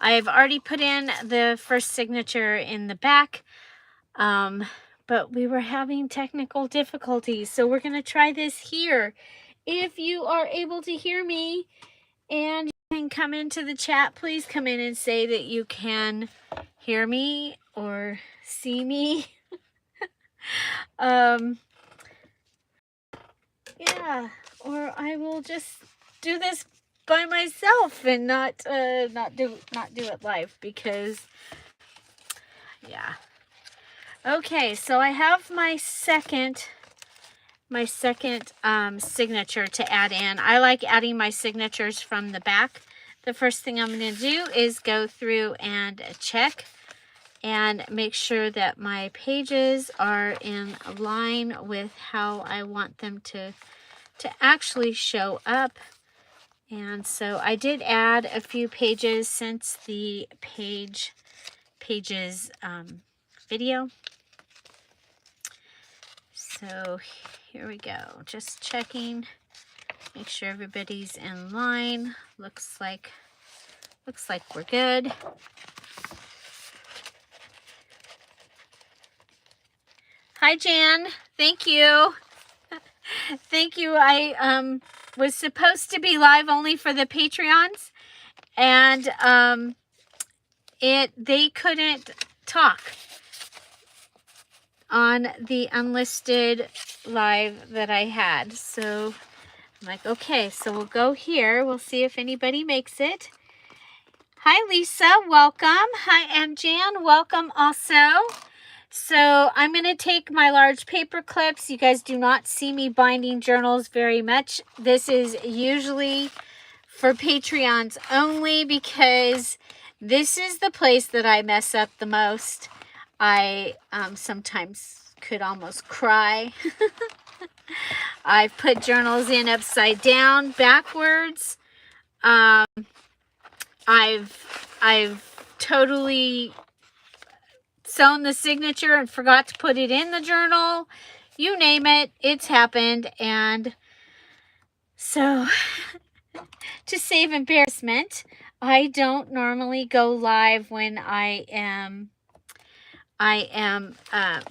I've already put in the first signature in the back, but we were having technical difficulties, so we're going to try this here. If you are able to hear me and you can come into the chat, please come in and say that you can hear me or see me. Yeah, or I will just do this by myself and not do it live, because yeah. Okay, so I have my second signature to add in. I like adding my signatures from the back. The first thing I'm going to do is go through and check and make sure that my pages are in line with how I want them to actually show up. And so I did add a few pages since the pages video. So here we go, just checking, make sure everybody's in line. Looks like we're good. Hi Jan, thank you. Thank you. I was supposed to be live only for the Patreons, and they couldn't talk on the unlisted live that I had. So I'm like, okay, so we'll go here. We'll see if anybody makes it. Hi Lisa, welcome. Hi, and Jan, welcome also. So I'm going to take my large paper clips. You guys do not see me binding journals very much. This is usually for Patreons only, because this is the place that I mess up the most. I sometimes could almost cry. I've put journals in upside down, backwards. I've totally sewn the signature and forgot to put it in the journal. You name it, it's happened. And so to save embarrassment, I don't normally go live when I am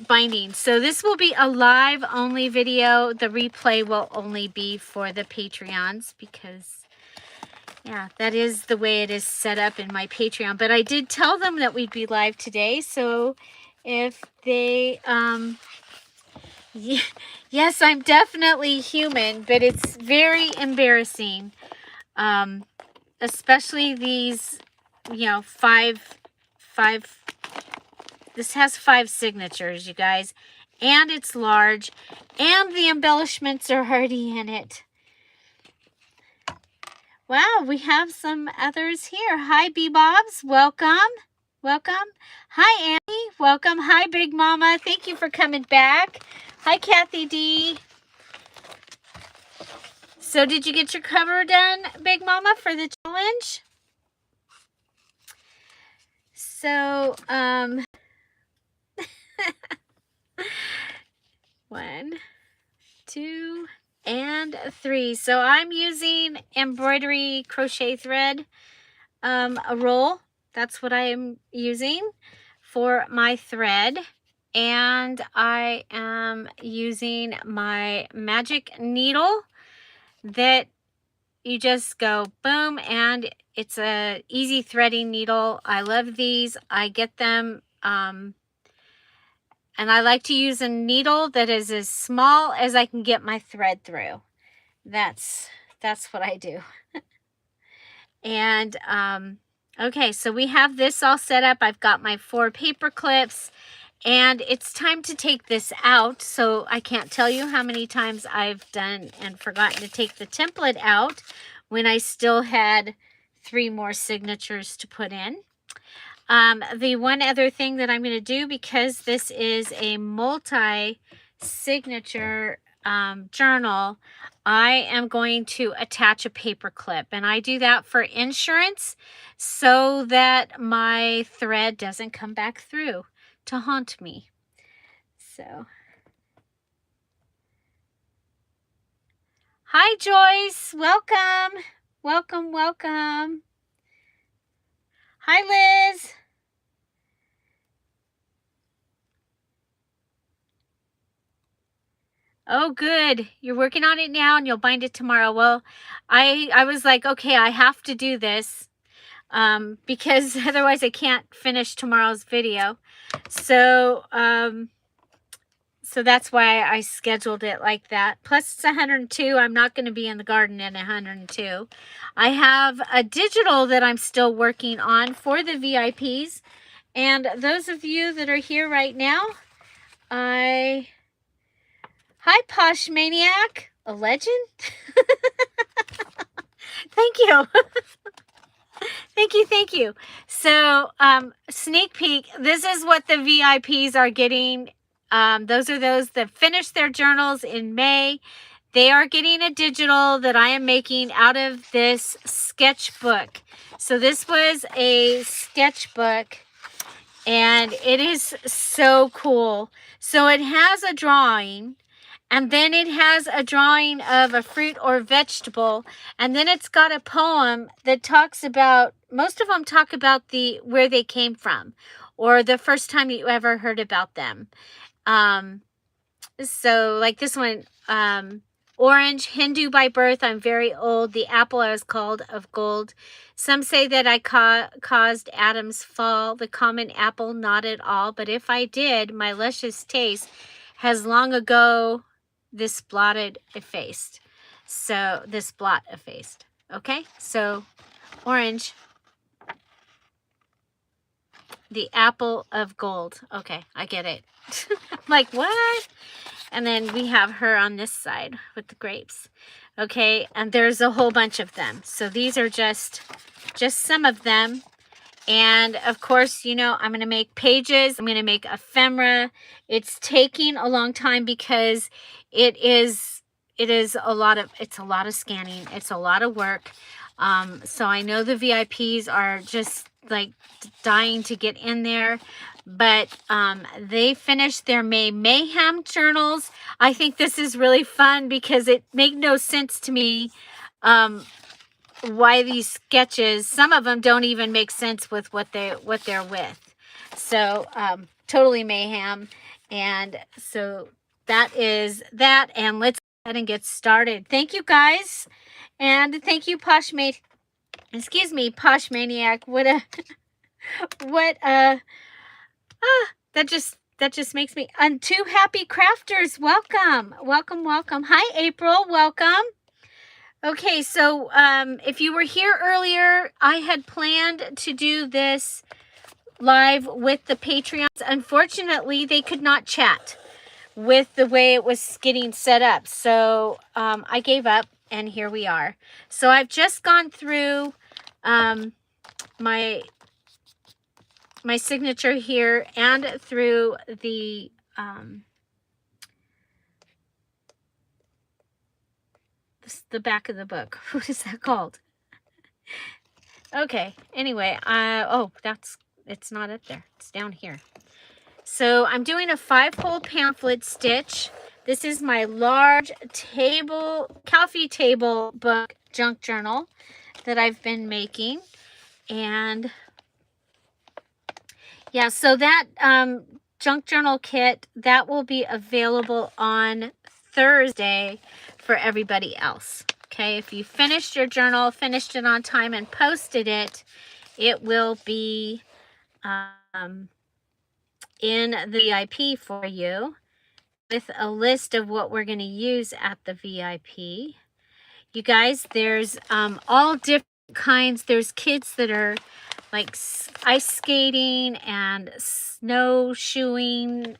binding. So this will be a live only video. The replay will only be for the Patreons, because yeah, that is the way it is set up in my Patreon. But I did tell them that we'd be live today, so if they yes, I'm definitely human, but it's very embarrassing, especially these, you know, five this has 5 signatures, you guys, and it's large, and the embellishments are already in it. Wow, we have some others here. Hi, B-Bobs. Welcome. Welcome. Hi, Annie. Welcome. Hi, Big Mama. Thank you for coming back. Hi, Kathy D. So did you get your cover done, Big Mama, for the challenge? So, 1, 2, and 3. So I'm using embroidery crochet thread, a roll. That's what I am using for my thread. And I am using my magic needle that you just go boom, and it's a easy threading needle. I love these. I get them, and I like to use a needle that is as small as I can get my thread through. That's what I do. And okay, so we have this all set up. I've got my 4 paper clips, and it's time to take this out. So I can't tell you how many times I've done and forgotten to take the template out when I still had 3 more signatures to put in. The one other thing that I'm going to do, because this is a multi-signature journal, I am going to attach a paper clip, and I do that for insurance so that my thread doesn't come back through to haunt me. So, hi Joyce, welcome, welcome, welcome. Hi, Liz. Oh, good. You're working on it now and you'll bind it tomorrow. Well, I was like, okay, I have to do this because otherwise I can't finish tomorrow's video. So, so that's why I scheduled it like that. Plus it's 102. I'm not going to be in the garden at 102. I have a digital that I'm still working on for the VIPs. And those of you that are here right now, hi Posh Maniac, a legend. Thank you. Thank you. So, sneak peek, this is what the VIPs are getting. Those are those that finished their journals in May. They are getting a digital that I am making out of this sketchbook. So this was a sketchbook and it is so cool. So it has a drawing, and then it has a drawing of a fruit or vegetable, and then it's got a poem that talks about, most of them talk about where they came from or the first time you ever heard about them. So like this one, orange, Hindu by birth, I'm very old. The apple I was called of gold. Some say that I caused Adam's fall. The common apple, not at all. But if I did, my luscious taste has long ago this blot effaced. Okay, so orange, the apple of gold. Okay, I get it. I'm like, what? And then we have her on this side with the grapes. Okay, and there's a whole bunch of them. So these are just some of them. And of course, you know, I'm going to make pages. I'm going to make ephemera. It's taking a long time because it's a lot of scanning. It's a lot of work. So I know the VIPs are just like dying to get in there, but they finished their May Mayhem journals. I think this is really fun because it made no sense to me why these sketches, some of them don't even make sense with what they're with. So totally mayhem. And so that is that, and let's go ahead and get started. Thank you guys, and thank you Posh Maniac. That just makes me, and two happy crafters, welcome. Hi April, welcome. Okay, so if you were here earlier, I had planned to do this live with the Patreons. Unfortunately, they could not chat with the way it was getting set up. So I gave up, and here we are. So I've just gone through my signature here and through the back of the book. What is that called? Okay, anyway, oh, it's not up there. It's down here. So I'm doing a 5-hole pamphlet stitch. This is my large coffee table book junk journal that I've been making. And yeah, so that junk journal kit, that will be available on Thursday for everybody else. Okay, if you finished your journal, finished it on time and posted it, it will be in the VIP for you with a list of what we're going to use at the VIP. You guys, there's all different kinds. There's kids that are like ice skating and snowshoeing,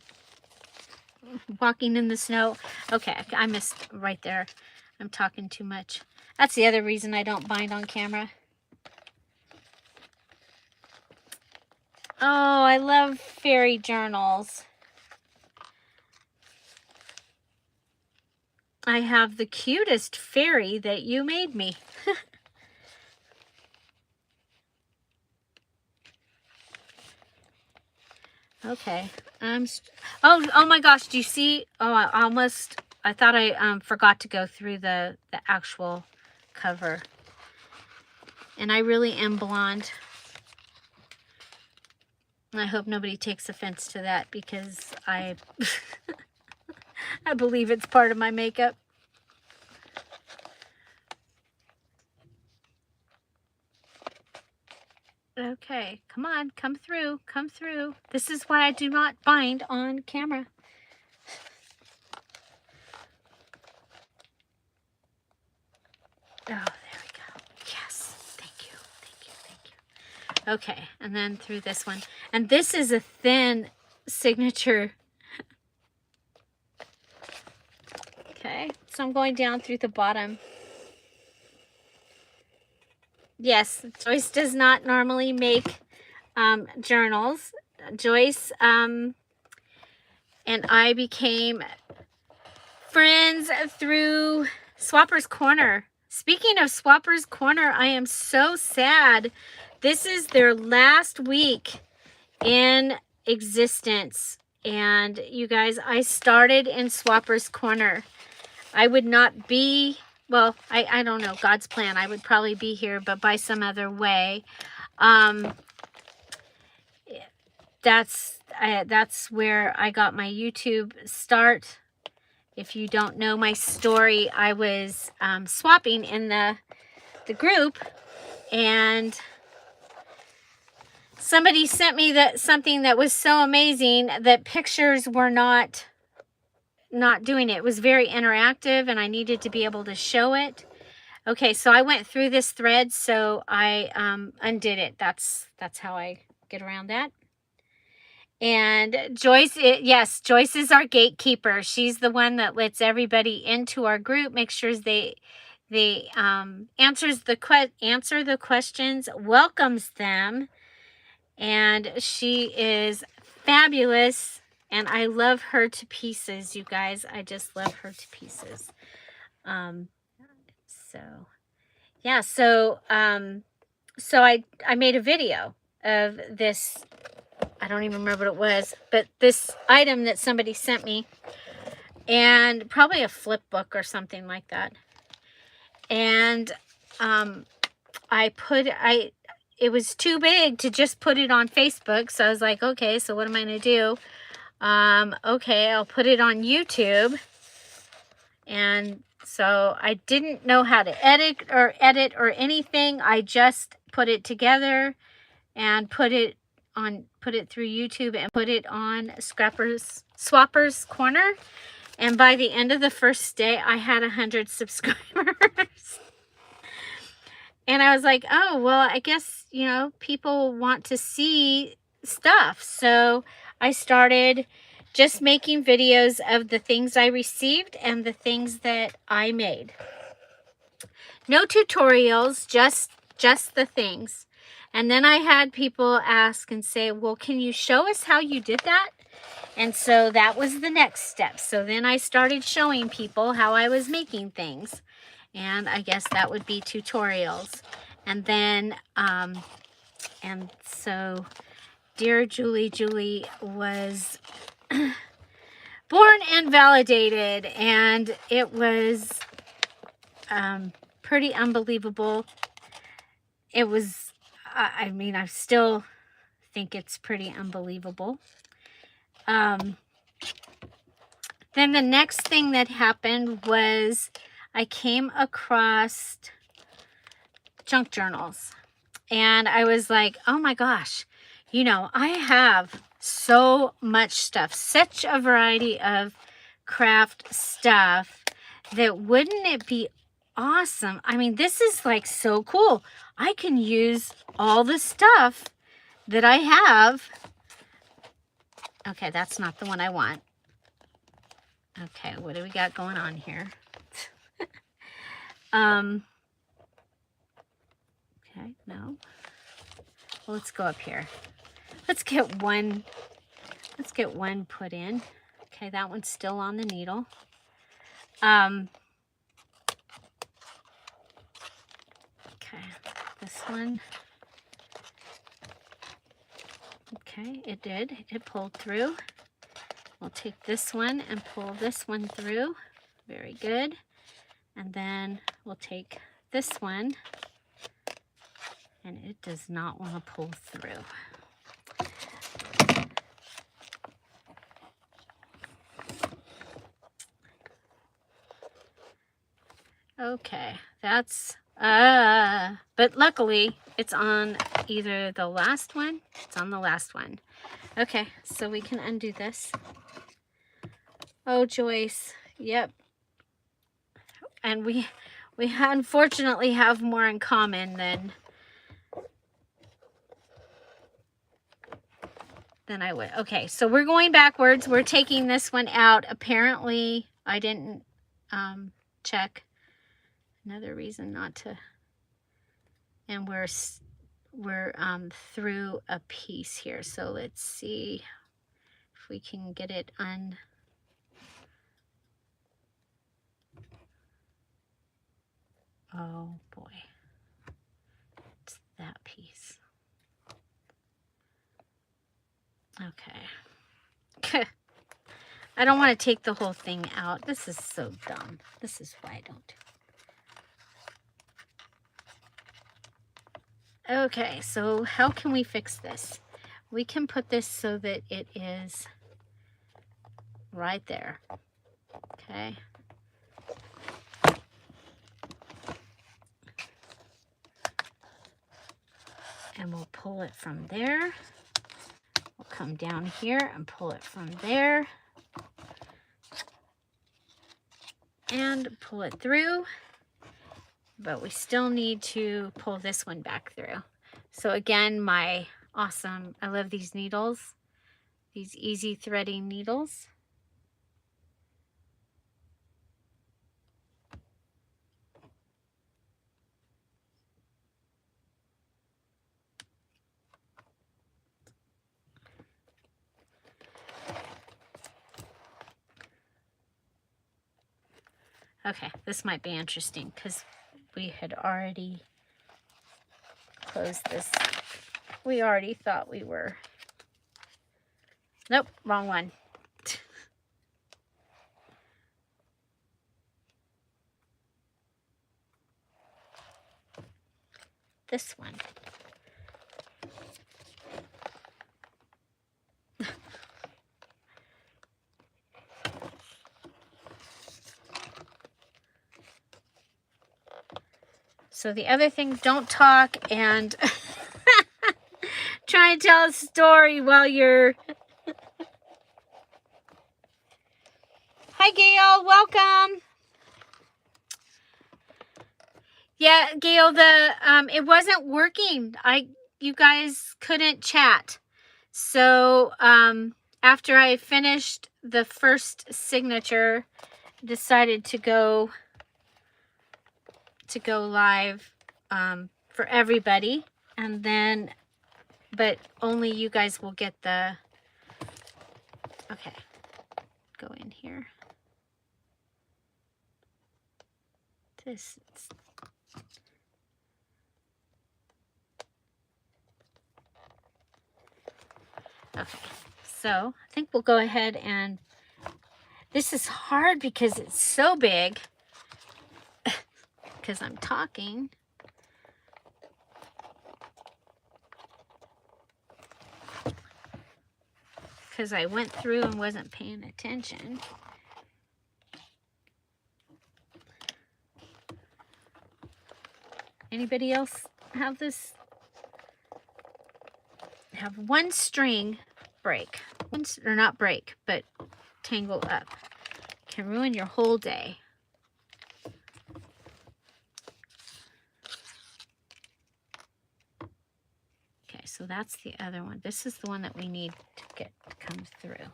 walking in the snow. Okay, I missed right there. I'm talking too much. That's the other reason I don't bind on camera. Oh, I love fairy journals. I have the cutest fairy that you made me. Okay. Oh my gosh, do you see? Oh, I thought I forgot to go through the actual cover. And I really am blonde. I hope nobody takes offense to that because I I believe it's part of my makeup. Okay, come on, come through, come through. This is why I do not bind on camera. Oh, there we go. Yes, thank you, thank you, thank you. Okay, and then through this one. And this is a thin signature. Okay, so I'm going down through the bottom. Yes, Joyce does not normally make journals. Joyce and I became friends through Swapper's Corner. Speaking of Swapper's Corner, I am so sad. This is their last week in existence. And you guys, I started in Swapper's Corner. I would not be, well, I don't know, God's plan. I would probably be here, but by some other way. That's where I got my YouTube start. If you don't know my story, I was swapping in the group, and somebody sent me something that was so amazing that pictures were not doing it. It was very interactive, and I needed to be able to show it. Okay, so I went through this thread, so I undid it. That's how I get around that. And Joyce, yes, Joyce is our gatekeeper. She's the one that lets everybody into our group, make sure they answer the questions, welcomes them, and she is fabulous. And I love her to pieces, you guys. I just love her to pieces. So yeah, so I made a video of this. I don't even remember what it was, but this item that somebody sent me, and probably a flip book or something like that. And it was too big to just put it on Facebook, so I was like, okay, so what am I going to do? Okay, I'll put it on YouTube. And so I didn't know how to edit or anything. I just put it together and put it through YouTube and put it on Swapper's Corner. And by the end of the first day, I had 100 subscribers. And I was like, oh, well, I guess, you know, people want to see stuff. So I started just making videos of the things I received and the things that I made. No tutorials, just the things. And then I had people ask and say, well, can you show us how you did that? And so that was the next step. So then I started showing people how I was making things. And I guess that would be tutorials. And then, and so dear Julie was born and validated. And it was pretty unbelievable. It was, I mean, I still think it's pretty unbelievable. Then the next thing that happened was I came across junk journals, and I was like, oh my gosh, you know, I have so much stuff, such a variety of craft stuff, that wouldn't it be awesome? I mean, this is like so cool. I can use all the stuff that I have. Okay, that's not the one I want. Okay, what do we got going on here? Okay, no. Well, let's go up here. Let's get one put in. Okay, that one's still on the needle. Okay, this one. Okay, it did. It pulled through. We'll take this one and pull this one through. Very good. And then we'll take this one, and it does not want to pull through. Okay, that's, but luckily it's on either the last one. It's on the last one. Okay, so we can undo this. Oh, Joyce. Yep. And we unfortunately have more in common than I would. Okay, so we're going backwards. We're taking this one out. Apparently, I didn't check. Another reason not to. And we're through a piece here. So let's see if we can get it un. Oh boy, it's that piece. Okay. I don't want to take the whole thing out. This is so dumb. This is why I don't. Okay, so how can we fix this? We can put this so that it is right there. Okay. And we'll pull it from there. We'll come down here and pull it from there. And pull it through. But we still need to pull this one back through. So again, my awesome, I love these needles. These easy threading needles. Okay, this might be interesting because we had already closed this. We already thought we were. Nope, wrong one. This one. So the other thing, don't talk and try and tell a story while you're... Hi, Gail. Welcome. Yeah, Gail, it wasn't working. You guys couldn't chat. So after I finished the first signature, decided to go live for everybody, and then, but only you guys will get the. Okay, go in here. This. Okay, so I think we'll go ahead and. This is hard because it's so big. Because I'm talking. Because I went through and wasn't paying attention. Anybody else have this? Have one string break. Or not break, but tangle up. Can ruin your whole day. Okay, so that's the other one. This is the one that we need to get to come through.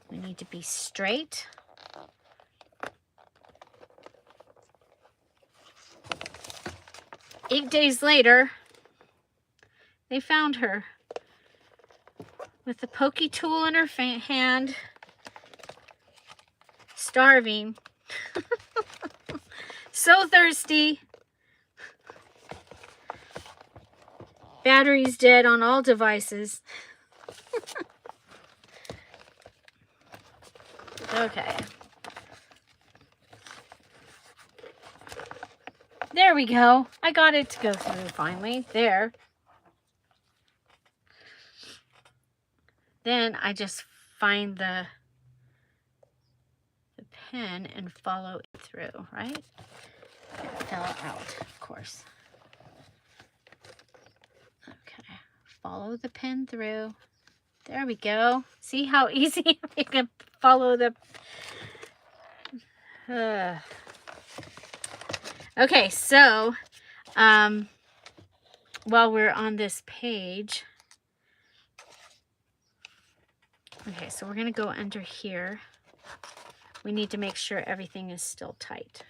We need to be straight. Eight days later, they found her with the pokey tool in her hand, starving, so thirsty. Battery's dead on all devices. Okay. There we go. I got it to go through finally. There. Then I just find the pen and follow it through, right? fell out, of course. Okay, follow the pen through. There we go. See how easy you can follow the... Okay, so while we're on this page, okay, so we're going to go under here. We need to make sure everything is still tight.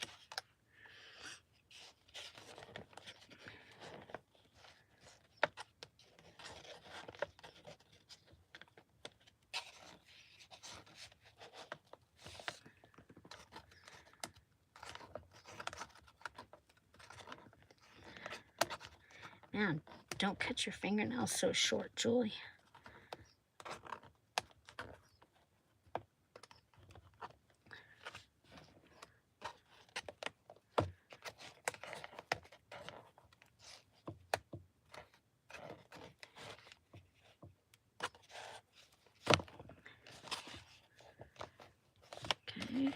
Man, don't cut your fingernails so short, Julie. Okay.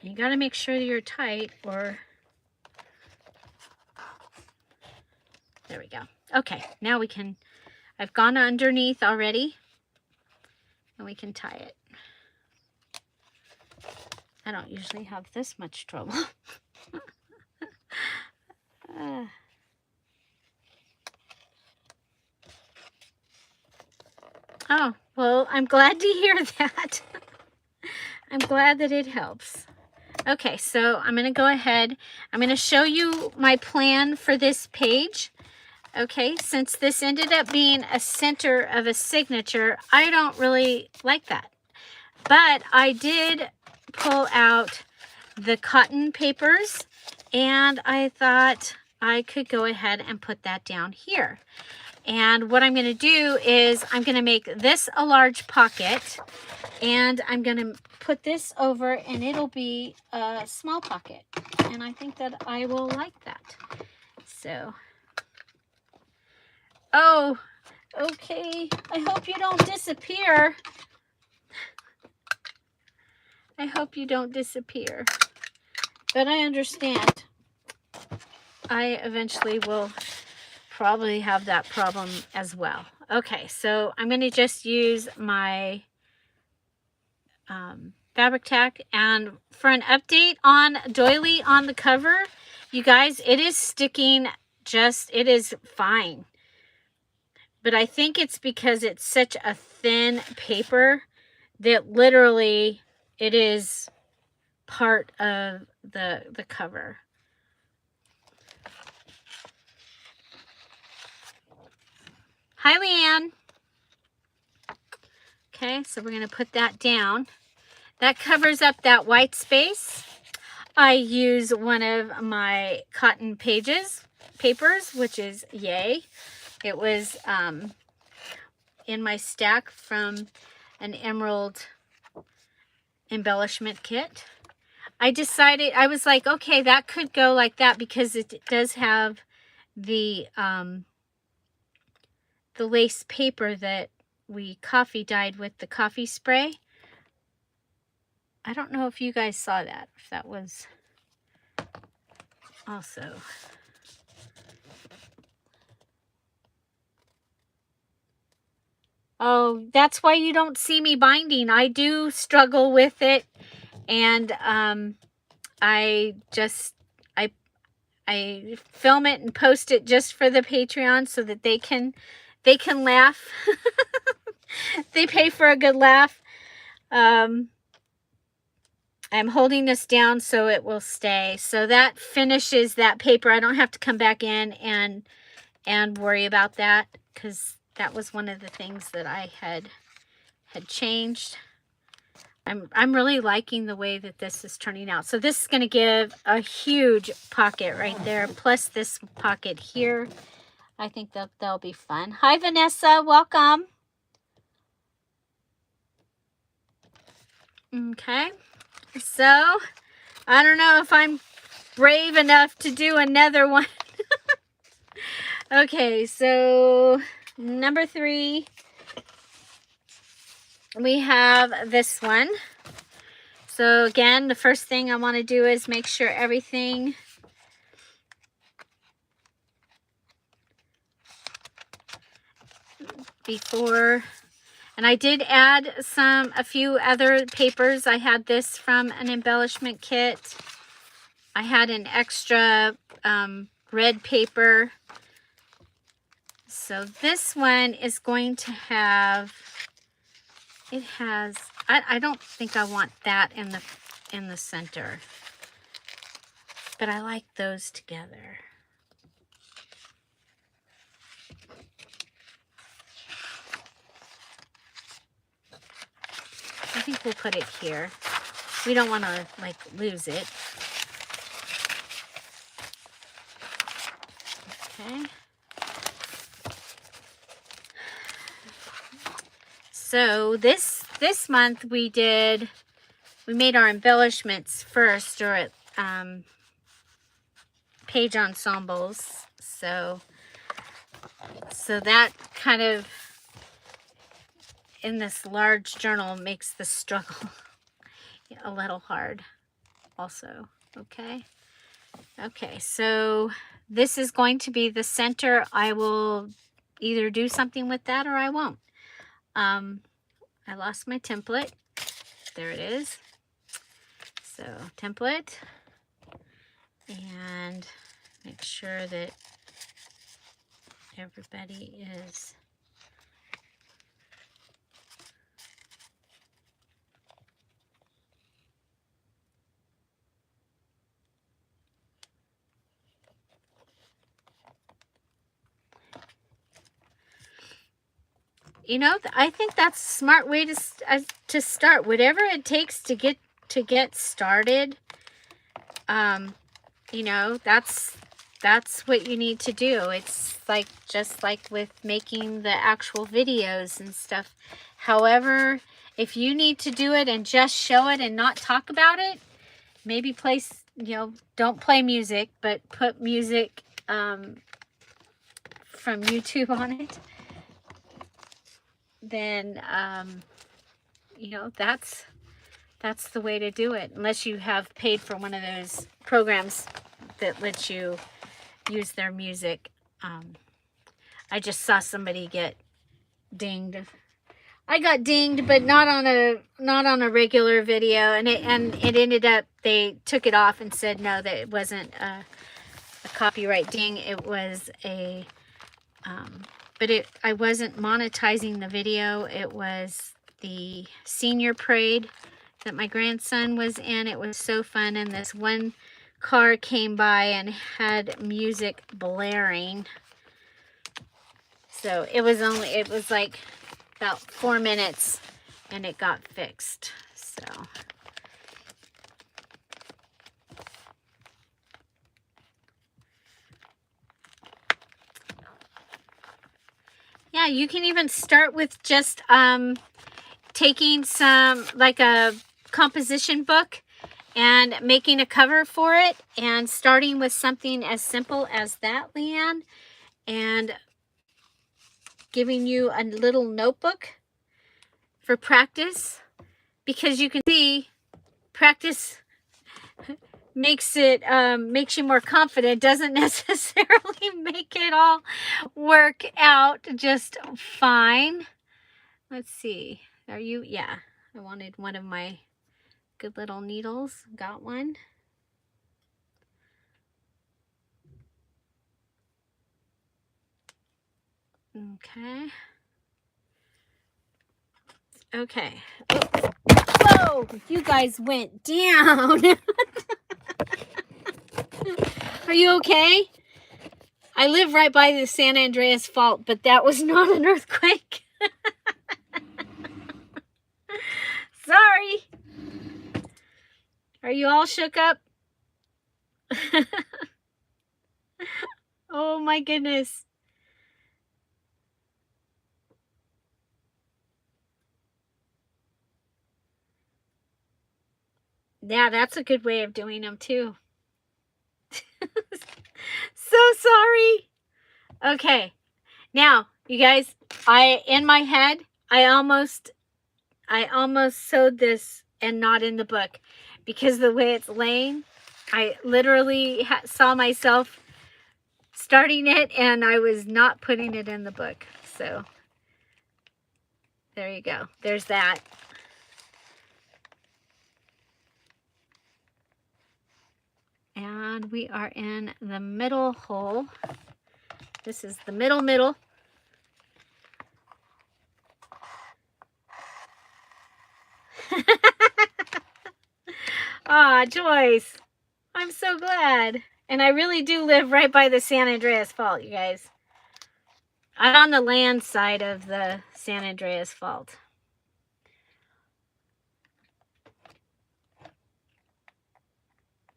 You got to make sure you're tight, or... There we go. Okay, now we can... I've gone underneath already, and we can tie it. I don't usually have this much trouble. Oh, well, I'm glad to hear that. I'm glad that it helps. Okay, so I'm going to go ahead. I'm going to show you my plan for this page. Okay, since this ended up being a center of a signature, I don't really like that. But I did pull out the cotton papers, and I thought I could go ahead and put that down here. And what I'm going to do is I'm going to make this a large pocket, and I'm going to put this over, and it'll be a small pocket. And I think that I will like that. So... Oh, okay. I hope you don't disappear. I hope you don't disappear. But I understand. I eventually will probably have that problem as well. Okay, so I'm going to just use my fabric tack. And for an update on doily on the cover, you guys, it is sticking just, it is fine. But I think it's because it's such a thin paper that literally it is part of the cover. Hi, Leanne. Okay, so we're going to put that down. That covers up that white space. I use one of my cotton papers, which is Yay. It was in my stack from an emerald embellishment kit. I decided, I was like, okay, that could go like that because it does have the lace paper that we coffee dyed with the coffee spray. I don't know if you guys saw that, if that was also... Oh, that's why you don't see me binding. I do struggle with it, and I film it and post it just for the Patreon so that they can laugh. They pay for a good laugh. I'm holding this down so it will stay. So that finishes that paper. I don't have to come back in and worry about that, because that was one of the things that I had changed. I'm really liking the way that this is turning out. So this is going to give a huge pocket right there, plus this pocket here. I think that they'll be fun. Hi, Vanessa. Welcome. Okay. So, I don't know if I'm brave enough to do another one. Okay, so... Number 3, we have this one. So again, the first thing I want to do is make sure everything before, and I did add a few other papers. I had this from an embellishment kit. I had an extra red paper. So this one is going to have, it has, I don't think I want that in the center, but I like those together. I think we'll put it here. We don't want to like lose it. Okay. So this month we made our embellishments first, or page ensembles. So that kind of, in this large journal, makes the struggle a little hard also. Okay. Okay, so this is going to be the center. I will either do something with that or I won't. I lost my template. There it is. So template, and make sure that everybody is I think that's a smart way to start. Whatever it takes to get started. That's what you need to do. It's like just like with making the actual videos and stuff. However, if you need to do it and just show it and not talk about it, maybe don't play music, but put music from YouTube on it. Then that's the way to do it, unless you have paid for one of those programs that lets you use their music. I just saw somebody get dinged. I got dinged, but not on a regular video, and it ended up, they took it off and said no, that it wasn't a copyright ding. It was a but I wasn't monetizing the video. It was the senior parade that my grandson was in. It was so fun, and this one car came by and had music blaring. So it was like about 4 minutes and it got fixed. So yeah, you can even start with just taking some, like a composition book, and making a cover for it, and starting with something as simple as that, Leanne, and giving you a little notebook for practice, because you can see practice makes you more confident. Doesn't necessarily make it all work out just fine. Let's see. Are you? Yeah, I wanted one of my good little needles. Got one. Okay. Okay. Oh. Whoa! You guys went down. Are you okay? I live right by the San Andreas Fault, but that was not an earthquake. Sorry. Are you all shook up? Oh my goodness. Yeah, that's a good way of doing them too. So sorry. Okay. Now, you guys, in my head, I almost sewed this and not in the book, because the way it's laying, I literally saw myself starting it and I was not putting it in the book. So there you go. There's that. And we are in the middle hole. This is the middle. Ah, Joyce. I'm so glad. And I really do live right by the San Andreas Fault, you guys. I'm on the land side of the San Andreas Fault.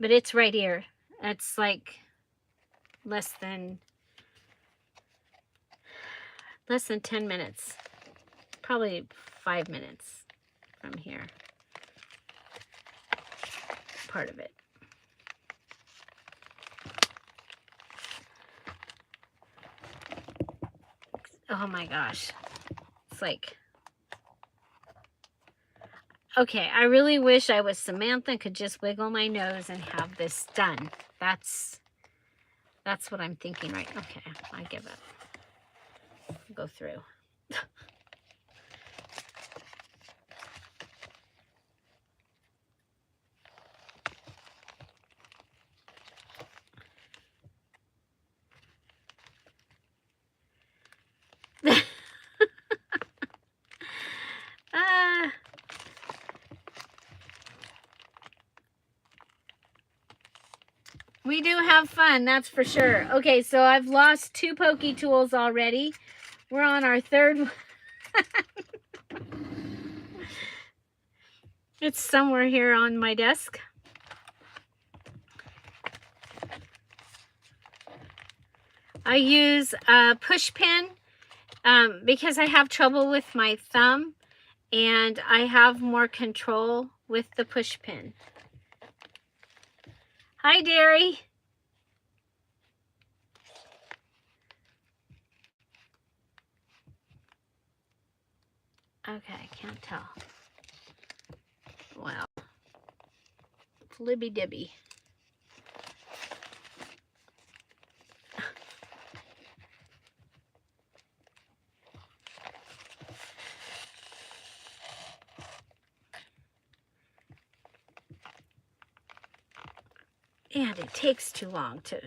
But it's right here. It's like less than 10 minutes. Probably 5 minutes from here. Part of it. Oh my gosh. It's like, okay, I really wish I was Samantha and could just wiggle my nose and have this done. That's what I'm thinking, right? Okay, I give up. Go through. We do have fun, that's for sure. Okay, so I've lost 2 pokey tools already. We're on our 3rd one. It's somewhere here on my desk. I use a push pin because I have trouble with my thumb, and I have more control with the push pin. Hi, Derry. Okay, I can't tell. Well, flibby dibby. And it takes too long to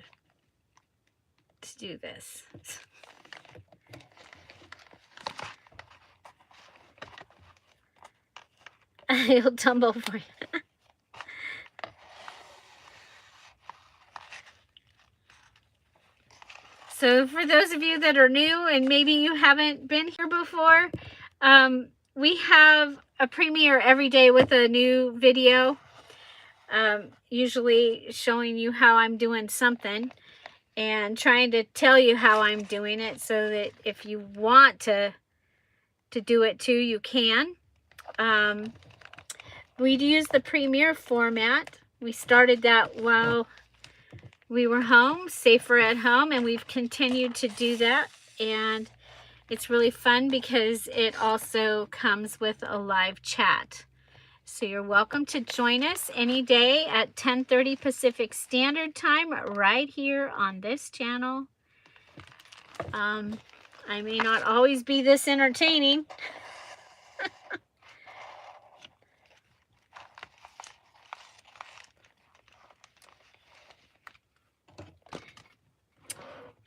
do this. It'll tumble for you. So for those of you that are new and maybe you haven't been here before, we have a premiere every day with a new video, usually showing you how I'm doing something and trying to tell you how I'm doing it, so that if you want to do it too, you can. We use the premiere format. We started that while we were home, safer at home, and we've continued to do that. And it's really fun because it also comes with a live chat. So you're welcome to join us any day at 10:30 Pacific Standard Time right here on this channel. I may not always be this entertaining.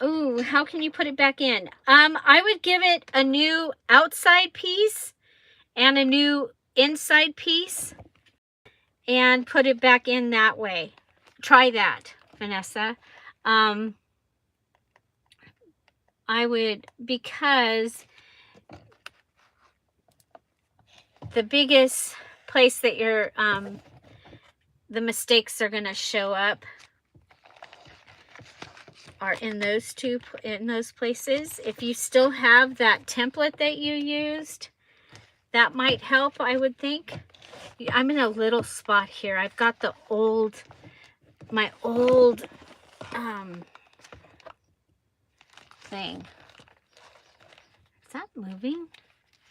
Ooh, how can you put it back in? I would give it a new outside piece and a new inside piece and put it back in that way. Try that, Vanessa. I would, because the biggest place that you're, the mistakes are going to show up are in those places. If you still have that template that you used, that might help, I would think. I'm in a little spot here. I've got the my old thing. Is that moving?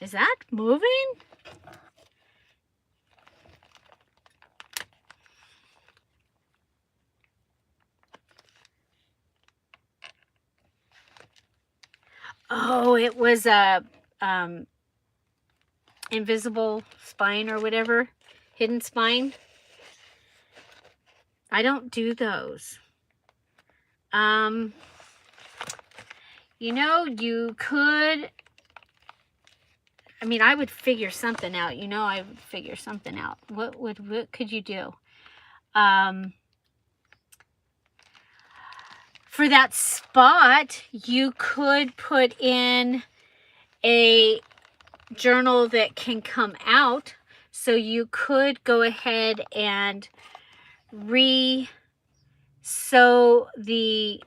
Is that moving? Oh, it was a invisible spine or whatever, hidden spine. I don't do those. You know, you could, I mean, I would figure something out. You know, I would figure something out. What could you do? For that spot, you could put in a journal that can come out. So you could go ahead and sew the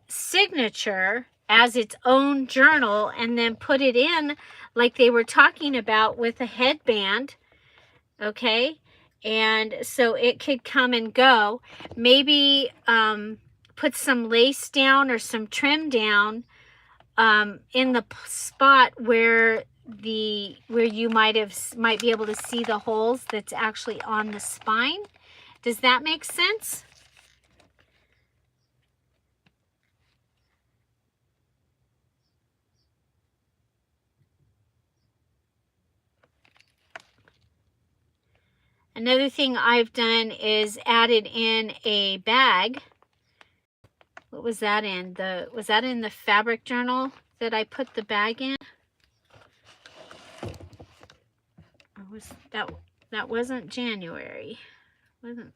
signature as its own journal and then put it in like they were talking about with a headband. Okay, and so it could come and go. Maybe put some lace down or some trim down in the spot where you might be able to see the holes that's actually on the spine. Does that make sense? Another thing I've done is added in a bag. What was that in? Was that in the fabric journal that I put the bag in? Or was that wasn't January? Wasn't.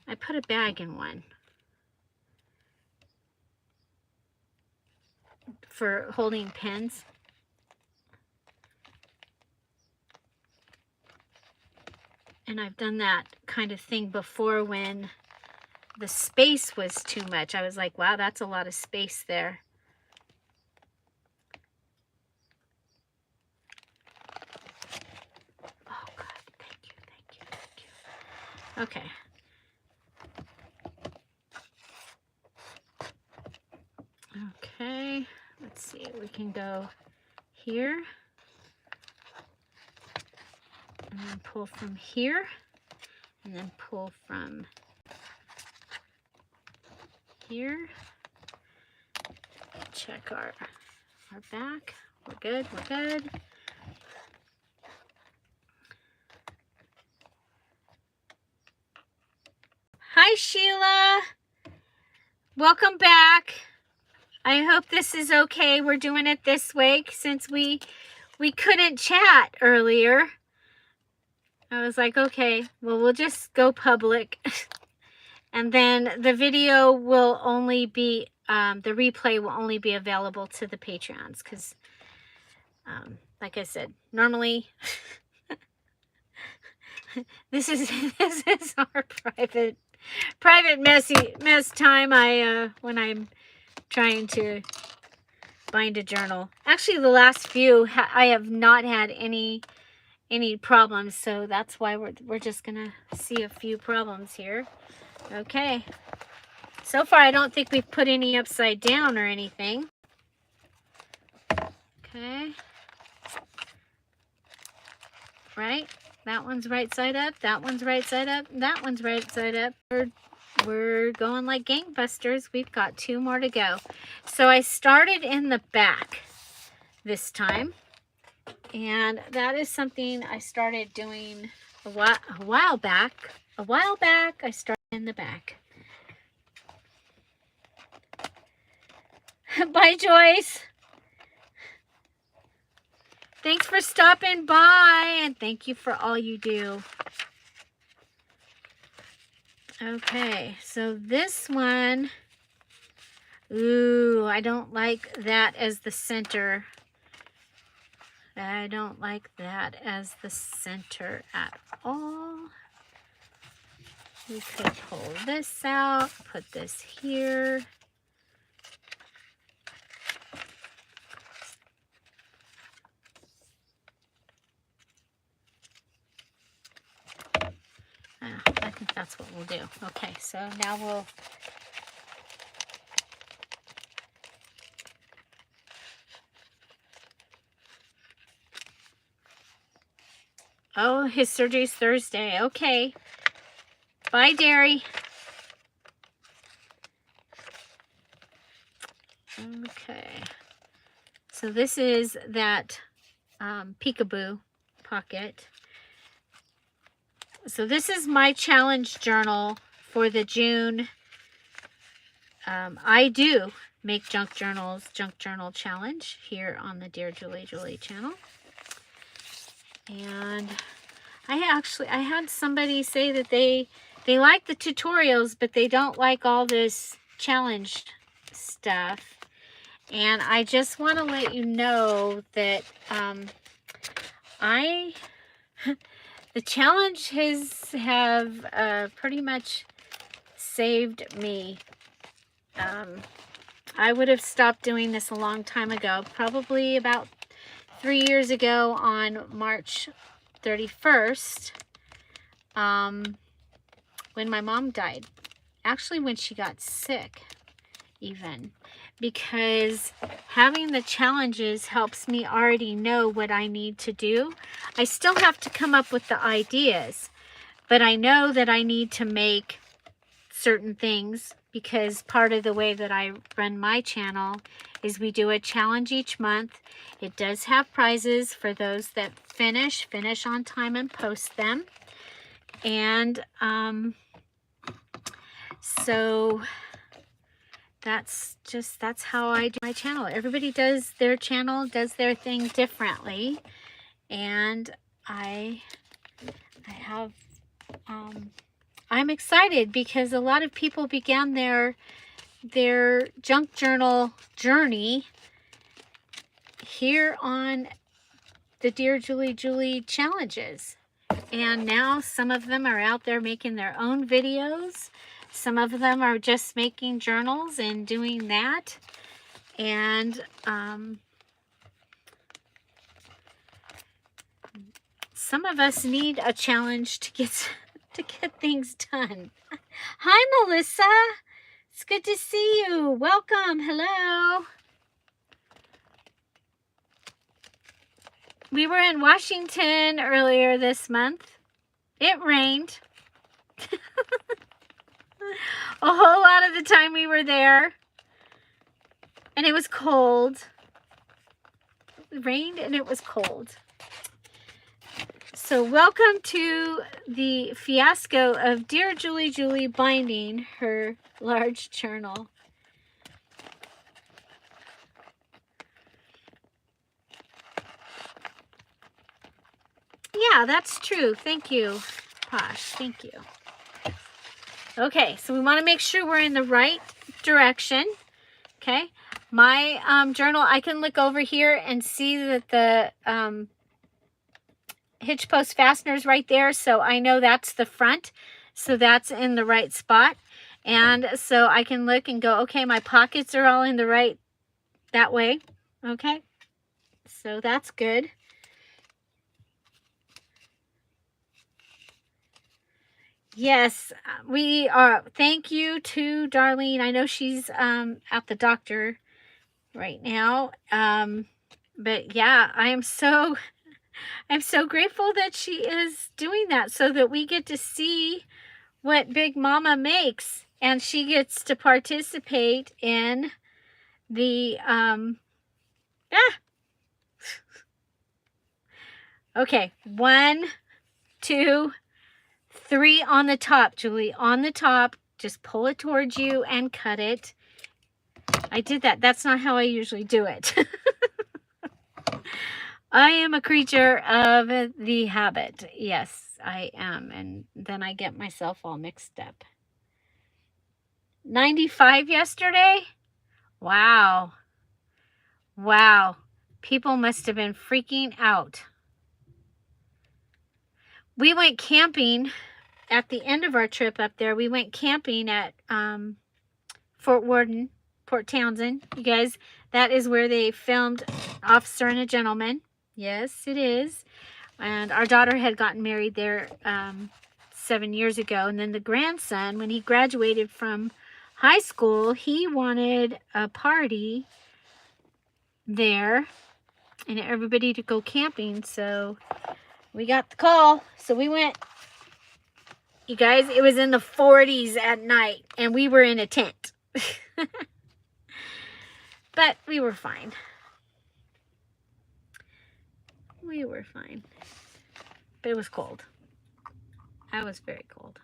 I put a bag in one for holding pens. And I've done that kind of thing before when the space was too much. I was like, wow, that's a lot of space there. Oh, God. Thank you, thank you, thank you. Okay. Okay. Let's see. We can go here. And then pull from here. And then pull from here. Check our back. We're good, we're good. Hi, Sheila. Welcome back. I hope this is okay. We're doing it this way since we couldn't chat earlier. I was like, okay, well, we'll just go public. And then the video will only be, the replay will only be available to the Patreons. Because, like I said, normally, this is our private mess time when I'm trying to bind a journal. Actually, the last few, I have not had any problems, so that's why we're just gonna see a few problems here. Okay, so far I don't think we've put any upside down or anything. Okay, right, that one's right side up, that one's right side up, that one's right side up. We're going like gangbusters. We've got 2 more to go. So I started in the back this time. And that is something I started doing a while back. A while back, I started in the back. Bye, Joyce. Thanks for stopping by, and thank you for all you do. Okay, so this one, ooh, I don't like that as the center. I don't like that as the center at all. We could pull this out, put this here. I think that's what we'll do. Okay, so now we'll oh, his surgery's Thursday. Okay. Bye, Derry. Okay. So this is that Peekaboo pocket. So this is my challenge journal for the June. I do make junk journal challenge here on the Dear Julie channel. And I had somebody say that they like the tutorials, but they don't like all this challenge stuff. And I just want to let you know that the challenges have pretty much saved me. I would have stopped doing this a long time ago, probably about 3 years ago on March 31st, when my mom died. Actually, when she got sick, even. Because having the challenges helps me already know what I need to do. I still have to come up with the ideas, but I know that I need to make certain things, because part of the way that I run my channel is we do a challenge each month. It does have prizes for those that finish on time and post them. And so that's how I do my channel. Everybody does their channel, does their thing differently. And I'm excited because a lot of people began their junk journal journey here on the Dear Julie challenges. And now some of them are out there making their own videos. Some of them are just making journals and doing that. And some of us need a challenge to get things done. Hi, Melissa. It's good to see you. Welcome. Hello. We were in Washington earlier this month. It rained. A whole lot of the time we were there. And it was cold. It rained and it was cold. So welcome to the fiasco of Dear Julie binding her large journal. Yeah, that's true. Thank you, Posh. Thank you. Okay, so we want to make sure we're in the right direction. Okay, my journal, I can look over here and see that the hitch post fastener's right there, so I know that's the front, so that's in the right spot. And so I can look and go, okay, my pockets are all in the right, that way. Okay, so that's good. Yes, we are. Thank you to Darlene. I know she's at the doctor right now. But yeah, I'm so grateful that she is doing that, so that we get to see what Big Mama makes, and she gets to participate in the Okay, 1, 2, 3 on the top, Julie, on the top. Just pull it towards you and cut it. I did that. That's not how I usually do it. I am a creature of the habit. Yes, I am. And then I get myself all mixed up. 95 yesterday? Wow. Wow. People must have been freaking out. We went camping at the end of our trip up there. We went camping at Fort Worden, Port Townsend. You guys, that is where they filmed Officer and a Gentleman. Yes, it is. And our daughter had gotten married there 7 years ago. And then the grandson, when he graduated from high school, he wanted a party there and everybody to go camping. So we got the call. So we went. You guys, it was in the 40s at night and we were in a tent. But we were fine. We were fine. But it was cold. I was very cold.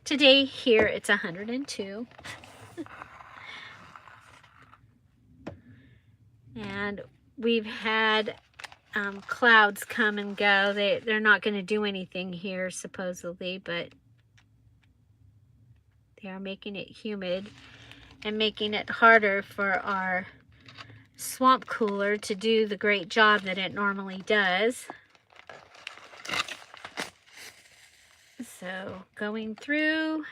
Today here it's 102. And we've had clouds come and go. They're not going to do anything here supposedly, but they are making it humid and making it harder for our swamp cooler to do the great job that it normally does. So going through.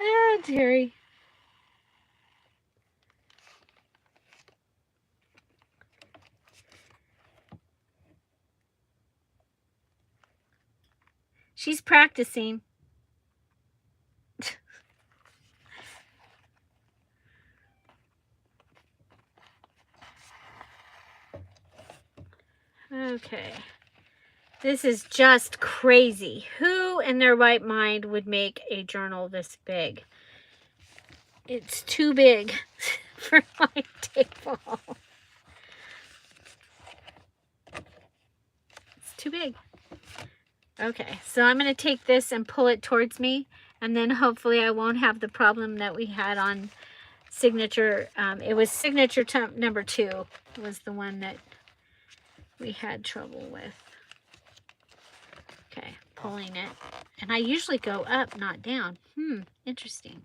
Ah, Terry. She's practicing. Okay. This is just crazy. Who in their right mind would make a journal this big? It's too big for my table. It's too big. Okay, so I'm going to take this and pull it towards me, and then hopefully I won't have the problem that we had on signature. It was signature number 2 was the one that we had trouble with. Okay, pulling it. And I usually go up, not down. Interesting.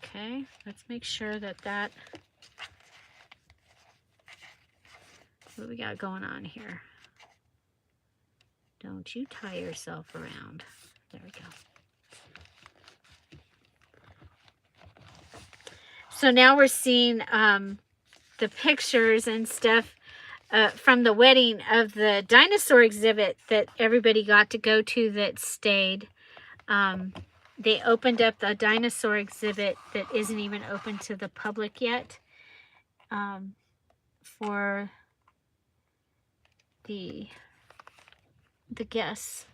Okay, let's make sure that what do we got going on here? Don't you tie yourself around. There we go. So now we're seeing the pictures and stuff from the wedding of the dinosaur exhibit that everybody got to go to that stayed. They opened up the dinosaur exhibit that isn't even open to the public yet for the guests.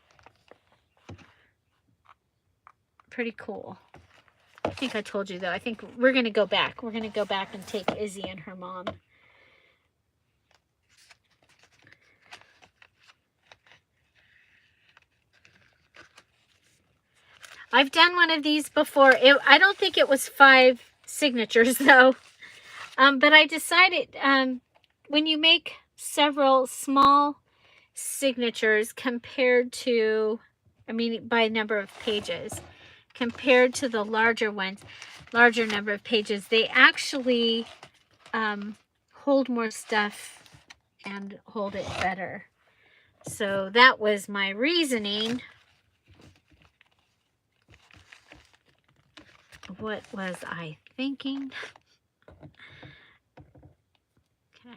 Pretty cool. I think I told you, though. I think we're going to go back. We're going to go back and take Izzy and her mom. I've done one of these before. I don't think it was 5 signatures, though. But I decided when you make several small signatures compared to, I mean, by number of pages, compared to the larger ones, larger number of pages, they actually hold more stuff and hold it better. So that was my reasoning. What was I thinking? Okay.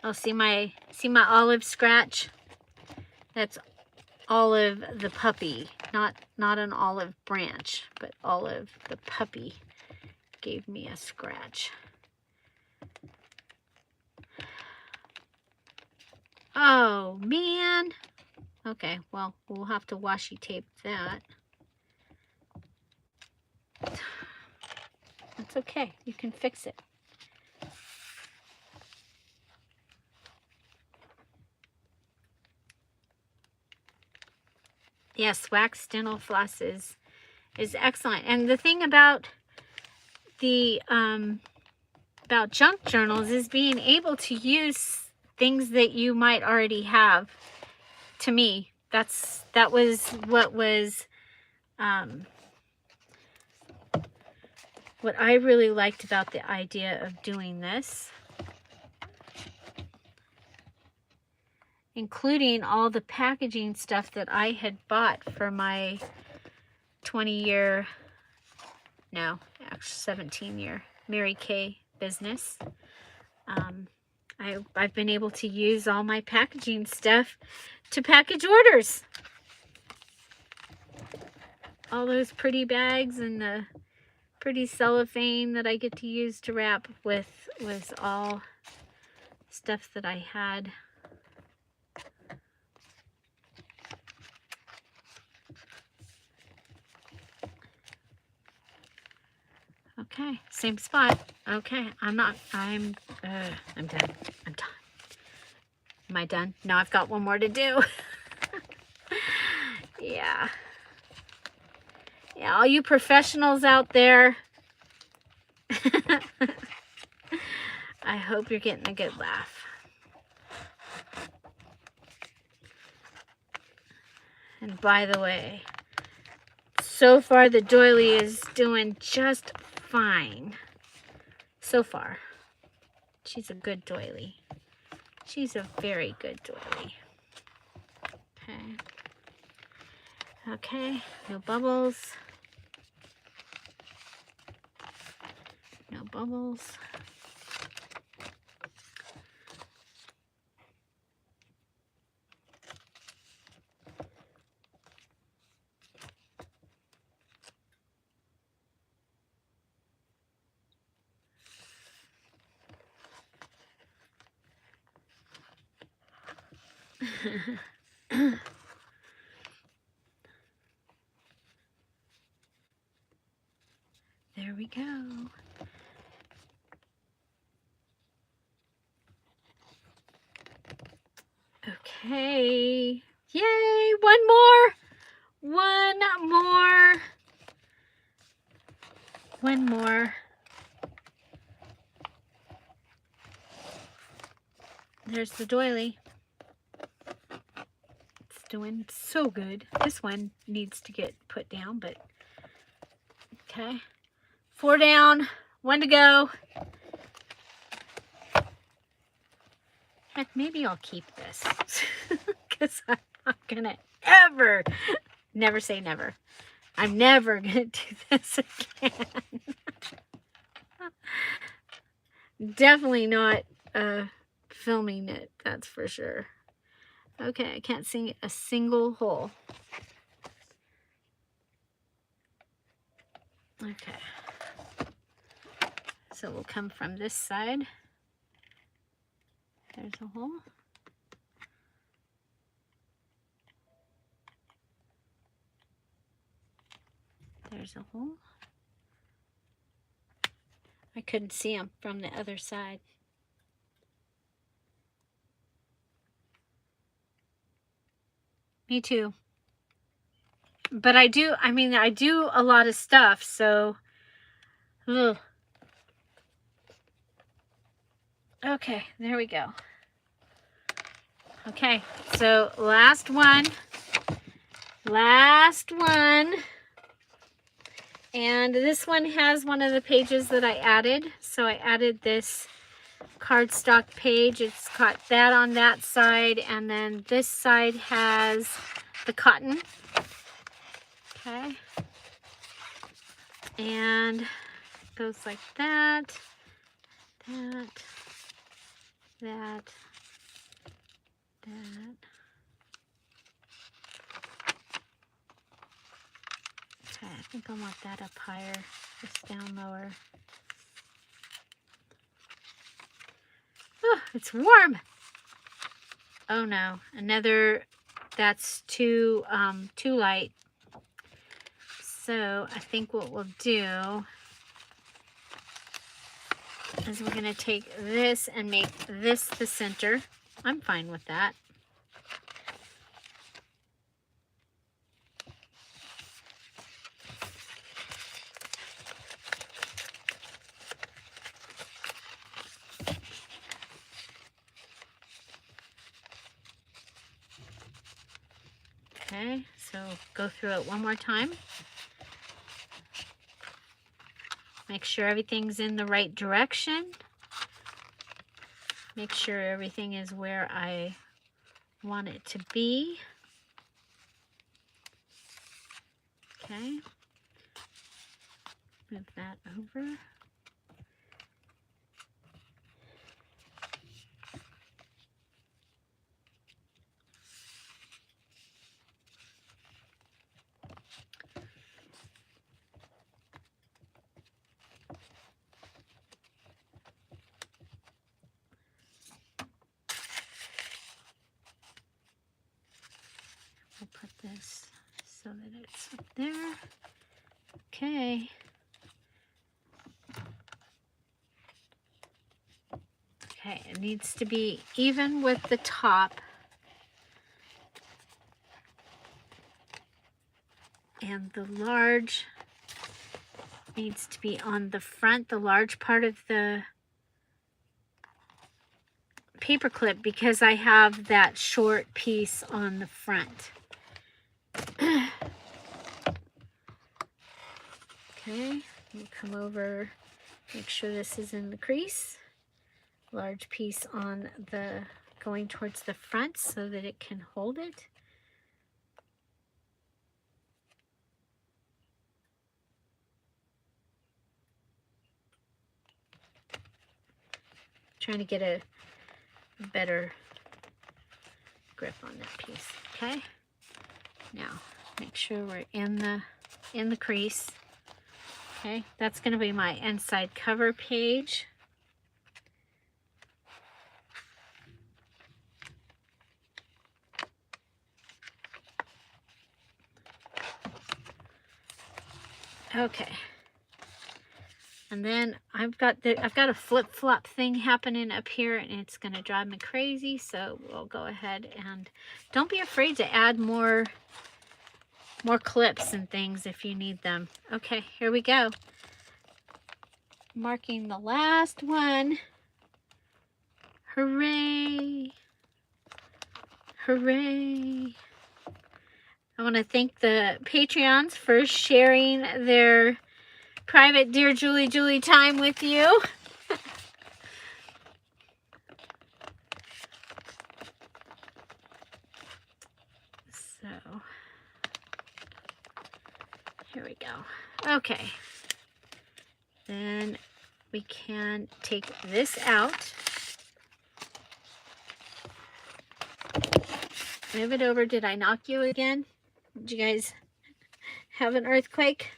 Oh, see my olive scratch? That's Olive the puppy, not an olive branch, but Olive the puppy gave me a scratch. Oh man. Okay, well, we'll have to washi tape that. That's okay, you can fix it. Yes, wax dental floss is excellent. And the thing about the about junk journals is being able to use things that you might already have. To me, that was what I really liked about the idea of doing this. Including all the packaging stuff that I had bought for my 20-year, no, actually 17-year Mary Kay business. I've been able to use all my packaging stuff to package orders. All those pretty bags and the pretty cellophane that I get to use to wrap with was all stuff that I had. Okay, same spot. Okay, I'm done. I'm done. Am I done? No, I've got one more to do. Yeah. Yeah, all you professionals out there, I hope you're getting a good laugh. And by the way, so far the doily is doing just fine. So far. She's a good doily. She's a very good doily. Okay. Okay, no bubbles. No bubbles. There we go. Okay. Yay! One more. One more. One more. There's the doily. It's doing so good. This one needs to get put down, but okay. 4 down, 1 to go. Heck, maybe I'll keep this because I'm not gonna never say never. I'm never gonna do this again. Definitely not filming it, that's for sure. Okay, I can't see a single hole. Okay. So we'll come from this side. There's a hole. There's a hole. I couldn't see them from the other side. Me too. But I do a lot of stuff, so ugh. Okay, there we go. Okay, so last one. And this one has one of the pages that I added. So I added this cardstock page. It's got that on that side, and then this side has the cotton. Okay. And it goes like that, that. Okay, I think I want that up higher, this down lower. Oh, it's warm. Oh no, that's too light. So I think what we'll do is we're gonna take this and make this the center. I'm fine with that. Okay, so go through it one more time. Make sure everything's in the right direction. Make sure everything is where I want it to be. Okay. Move that over. put this so that it's up there. Okay. Okay, it needs to be even with the top. And the large needs to be on the front, the large part of the paper clip, because I have that short piece on the front. Okay, we'll come over, make sure this is in the crease. Large piece on the going towards the front so that it can hold it. Trying to get a better grip on that piece. Okay, now make sure we're in the crease. Okay, that's going to be my inside cover page. Okay, and then I've got a flip-flop thing happening up here, and it's going to drive me crazy. So we'll go ahead and don't be afraid to add more clips and things if you need them. Okay, here we go. Marking the last one. Hooray! Hooray! I want to thank the Patreons for sharing their private Dear Julie time with you. So, here we go. Okay. Then we can take this out. Move it over. Did I knock you again? Did you guys have an earthquake?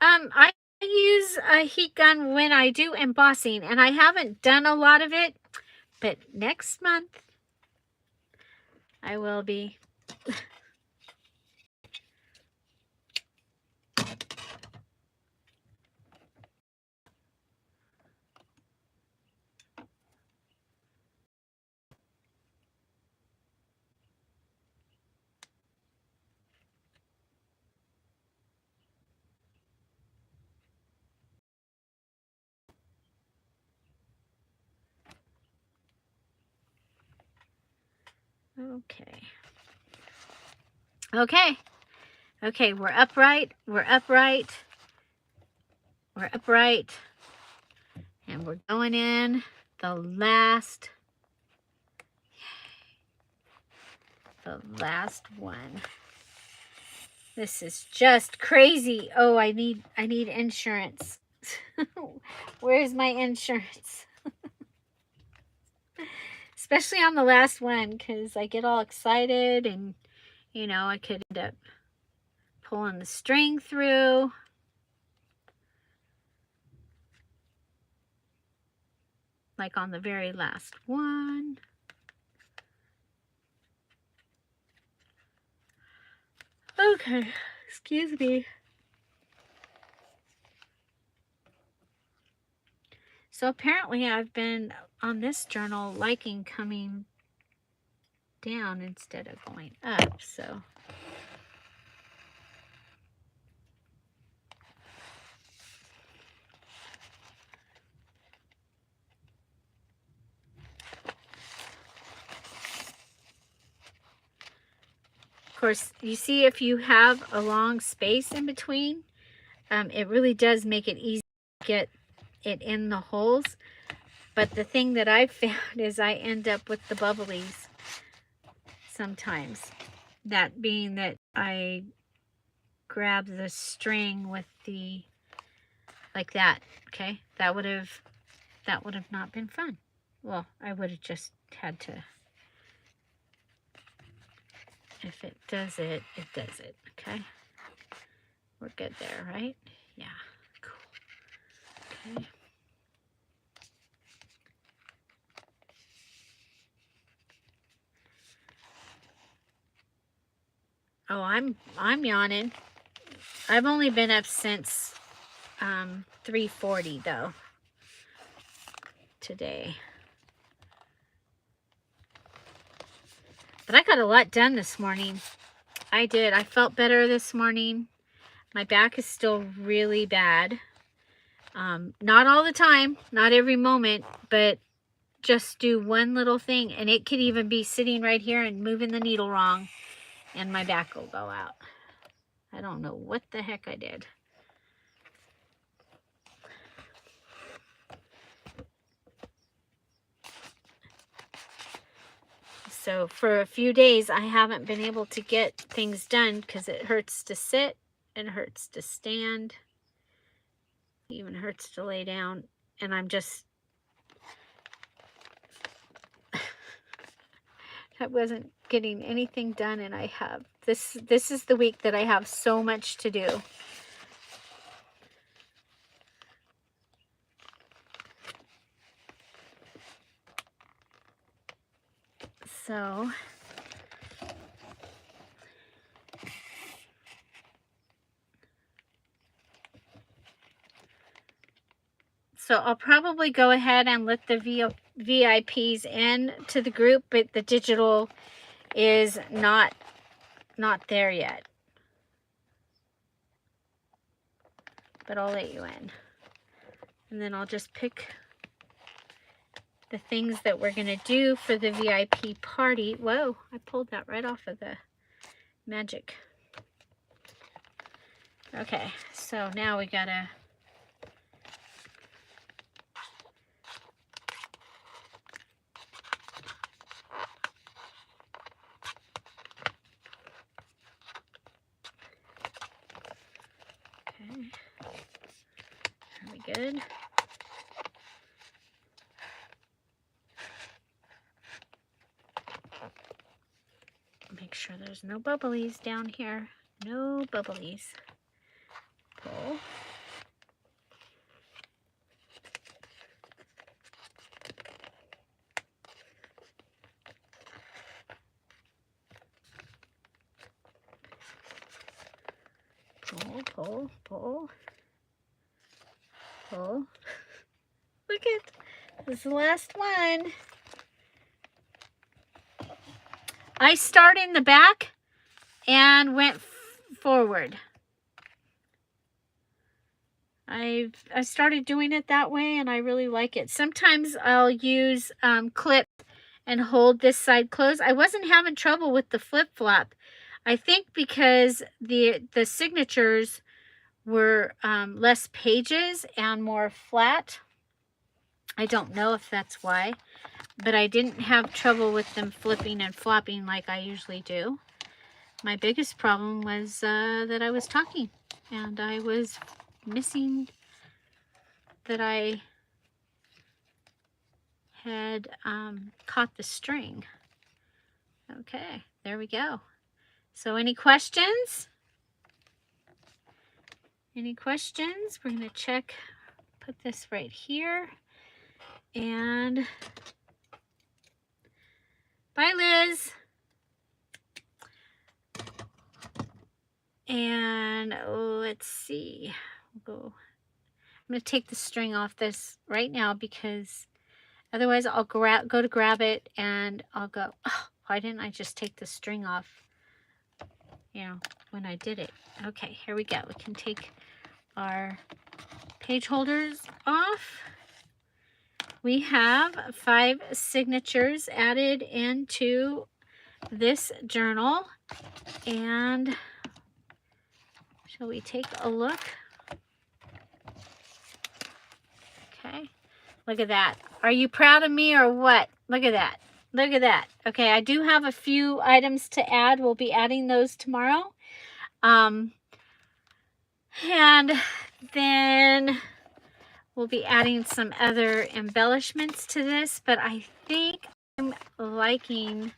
I use a heat gun when I do embossing, and I haven't done a lot of it, but next month I will be. Okay. Okay. Okay, we're upright. We're upright. We're upright. And we're going in the last one. This is just crazy. Oh, I need insurance. Where's my insurance? Especially on the last one, because I get all excited and, you know, I could end up pulling the string through. Like on the very last one. Okay, excuse me. So apparently I've been on this journal liking coming down instead of going up, so. Of course, you see if you have a long space in between, it really does make it easy to get it in the holes. But the thing that I've found is I end up with the bubblies sometimes. That being that I grab the string with the, like that, okay? That would have not been fun. Well, I would have just had to, if it does it, it does it, okay? We're good there, right? Yeah, cool. Okay. Oh, I'm yawning. I've only been up since 3:40 though today. But I got a lot done this morning. I did. I felt better this morning. My back is still really bad. Not all the time, not every moment, but just do one little thing, and it could even be sitting right here and moving the needle wrong, and my back will go out. I don't know what the heck I did. So for a few days, I haven't been able to get things done because it hurts to sit, it hurts to stand, it even hurts to lay down, and I'm just, I wasn't getting anything done, and I have, this is the week that I have so much to do. So I'll probably go ahead and let the VIPs in to the group, but the digital is not there yet. But I'll let you in. And then I'll just pick the things that we're going to do for the VIP party. Whoa, I pulled that right off of the magic. Okay, so now we gotta okay. Are we good? Make sure there's no bubblies down here. No bubblies. Pull. Pull, pull, pull. Pull. Look at, this is the last one. I start in the back and went forward. I started doing it that way, and I really like it. Sometimes I'll use clip and hold this side closed. I wasn't having trouble with the flip-flop. I think because the signatures were less pages and more flat. I don't know if that's why, but I didn't have trouble with them flipping and flopping like I usually do. My biggest problem was that I was talking and I was missing that I had caught the string. Okay, there we go. So any questions? Any questions? We're going to check, put this right here. And bye, Liz. And let's see. We'll go. I'm going to take the string off this right now because otherwise I'll go to grab it and I'll go, oh, why didn't I just take the string off, you know, when I did it? Okay, here we go. We can take our page holders off. We have 5 signatures added into this journal, and shall we take a look? Okay, look at that. Are you proud of me or what? Look at that. Look at that. Okay, I do have a few items to add. We'll be adding those tomorrow. And then we'll be adding some other embellishments to this, but I think I'm liking,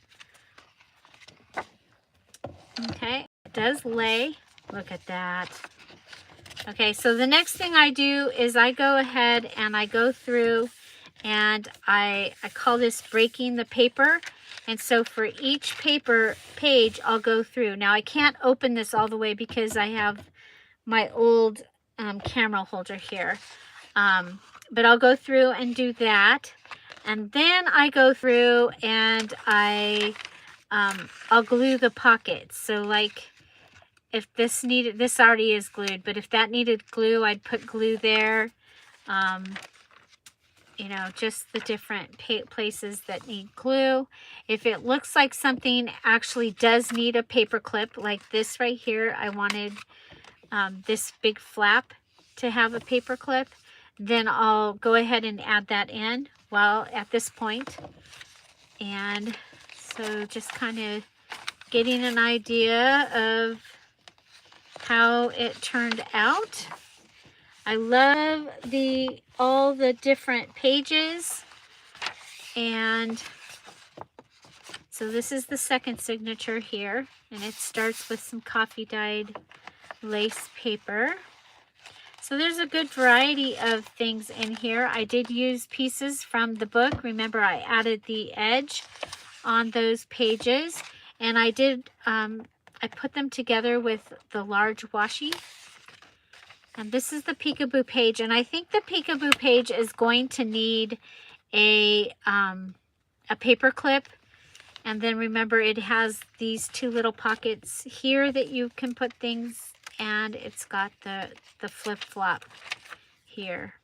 okay, it does lay. Look at that. Okay, so the next thing I do is I go ahead and I go through and I call this breaking the paper. And so for each paper page, I'll go through. Now I can't open this all the way because I have my old camera holder here. But I'll go through and do that. And then I go through and I'll glue the pockets. So like if this needed, this already is glued, but if that needed glue, I'd put glue there. You know, just the different places that need glue. If it looks like something actually does need a paper clip, like this right here, I wanted this big flap to have a paper clip, then I'll go ahead and add that in while at this point. And so just kind of getting an idea of how it turned out. I love all the different pages. And so this is the second signature here, and it starts with some coffee dyed lace paper. So there's a good variety of things in here. I did use pieces from the book. Remember, I added the edge on those pages, and I did I put them together with the large washi. And this is the peekaboo page, and I think the peekaboo page is going to need a paper clip. And then remember, it has these two little pockets here that you can put things, and it's got the flip-flop here.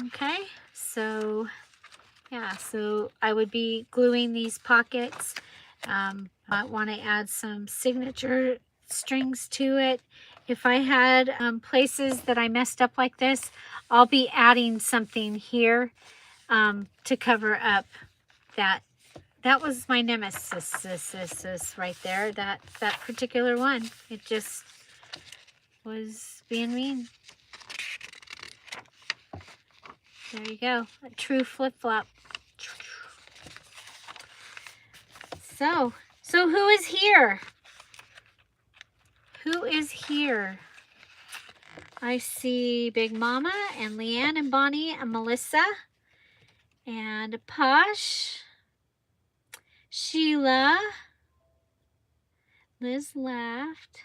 Okay, so yeah, so I would be gluing these pockets. I want to add some signature strings to it. If I had places that I messed up like this, I'll be adding something here to cover up that. That was my nemesis right there, that particular one. It just was being mean. There you go, a true flip-flop. So who is here? Who is here? I see Big Mama and Leanne and Bonnie and Melissa and Posh, Sheila, Liz laughed,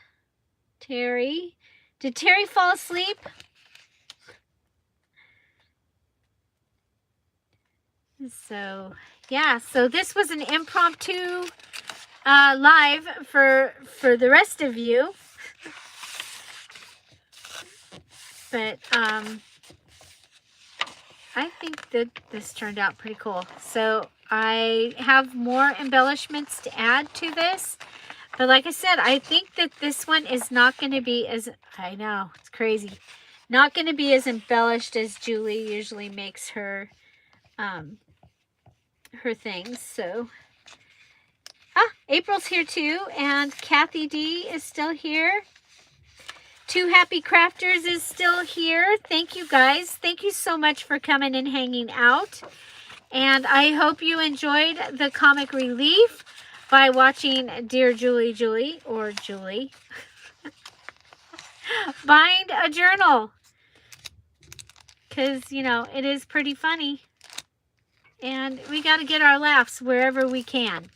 Terry. Did Terry fall asleep? So yeah, so this was an impromptu live for the rest of you. But I think that this turned out pretty cool. So I have more embellishments to add to this. But like I said, I think that this one is not going to be as, I know, it's crazy, not going to be as embellished as Julie usually makes her things. So, April's here too, and Kathy D is still here. Two Happy Crafters is still here. Thank you guys. Thank you so much for coming and hanging out. And I hope you enjoyed the comic relief by watching Dear Julie or Julie bind a journal. Because, you know, it is pretty funny. And we got to get our laughs wherever we can.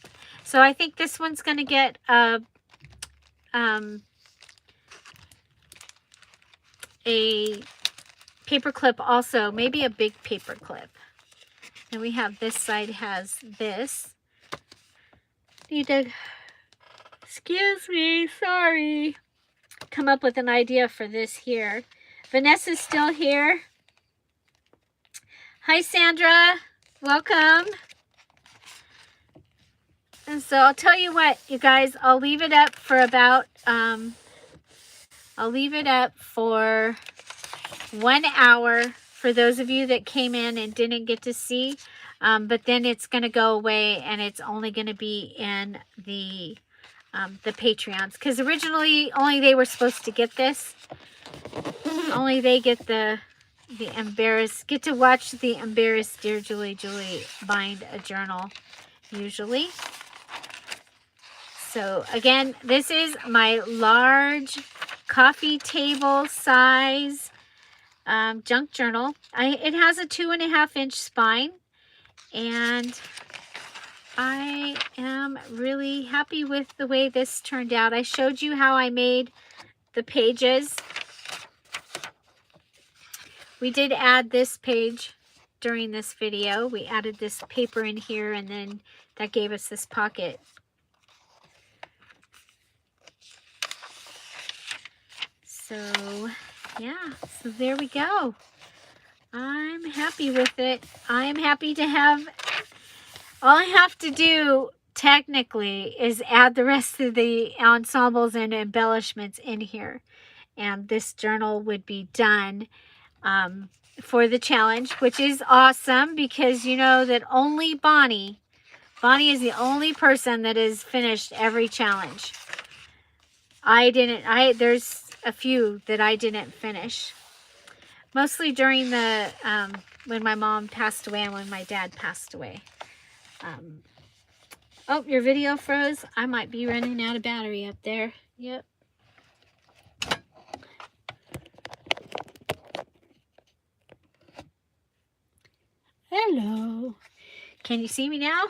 So I think this one's going to get a paper clip also, maybe a big paper clip. And we have this side has this. Need to, excuse me, sorry. Come up with an idea for this here. Vanessa's still here. Hi, Sandra. Welcome. And so I'll tell you what, you guys, I'll leave it up for about, I'll leave it up for 1 hour for those of you that came in and didn't get to see. But then it's going to go away, and it's only going to be in the Patreons. Because originally, only they were supposed to get this. Only they get the embarrassed, get to watch the embarrassed Dear Julie bind a journal, usually. So again, this is my large coffee table size junk journal. It has a 2.5-inch spine, and I am really happy with the way this turned out. I showed you how I made the pages. We did add this page during this video. We added this paper in here, and then that gave us this pocket. So yeah, so there we go. I'm happy with it. I'm happy to have, all I have to do technically is add the rest of the ensembles and embellishments in here. And this journal would be done for the challenge, which is awesome because you know that only Bonnie is the only person that has finished every challenge. There's a few that I didn't finish. Mostly during the, when my mom passed away and when my dad passed away. Oh, your video froze. I might be running out of battery up there. Yep. Hello. Can you see me now?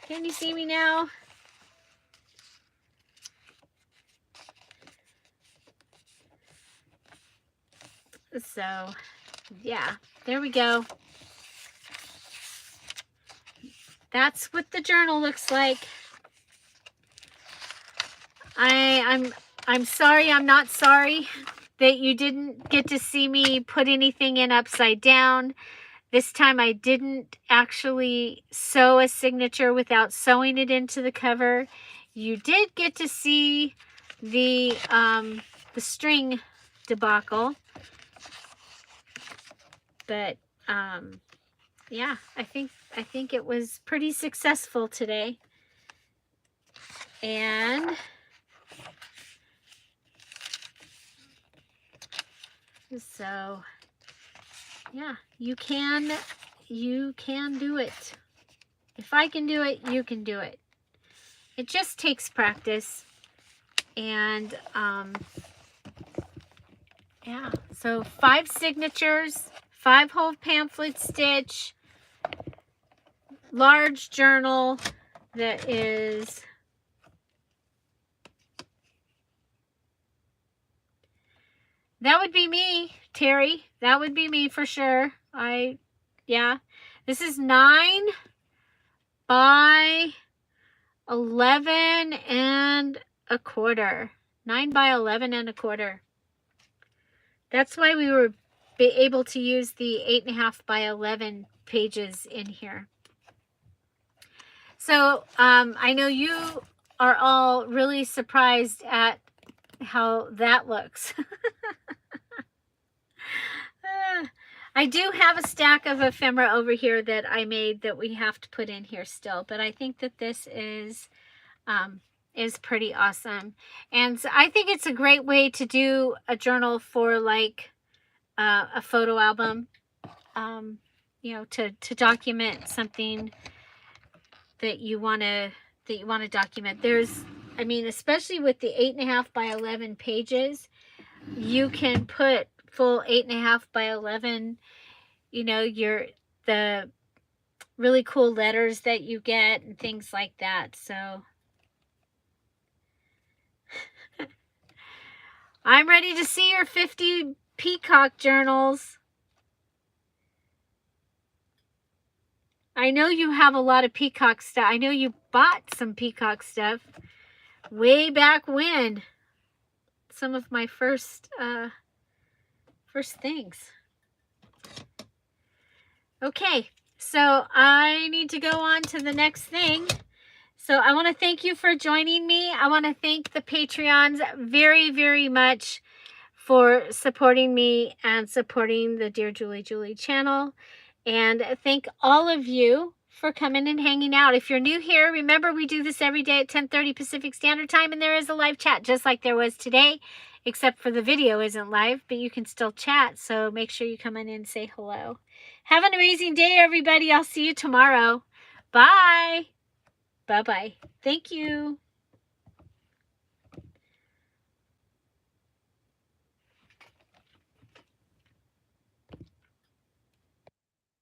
Can you see me now? So, yeah, there we go. That's what the journal looks like. I'm sorry, I'm not sorry that you didn't get to see me put anything in upside down. This time I didn't actually sew a signature without sewing it into the cover. You did get to see the string debacle. But yeah, I think it was pretty successful today. And so yeah, you can do it. If I can do it, you can do it. It just takes practice. And yeah, so 5 signatures, 5 whole pamphlet stitch, large journal that is that would be me, Terry. That would be me for sure. Yeah. This is 9 by 11 and a quarter. 9 by 11 and a quarter. That's why we were able to use the 8.5 by 11 pages in here. So I know you are all really surprised at how that looks. I do have a stack of ephemera over here that I made that we have to put in here still, but I think that this is pretty awesome. And so I think it's a great way to do a journal for like a photo album, you know, to document something that you want to document. There's, I mean, especially with the 8.5 by 11 pages, you can put full 8.5 by 11, you know, the really cool letters that you get and things like that. So I'm ready to see your 50 peacock journals. I know you have a lot of peacock stuff. I know you bought some peacock stuff way back when. Some of my first things. Okay, so I need to go on to the next thing. So I want to thank you for joining me. I want to thank the Patreons very, very much for supporting me and supporting the Dear Julie channel. And thank all of you for coming and hanging out. If you're new here, remember we do this every day at 10:30 Pacific Standard Time, and there is a live chat just like there was today, except for the video isn't live, but you can still chat. So make sure you come in and say hello. Have an amazing day, everybody. I'll see you tomorrow. Bye. Bye-bye. Thank you.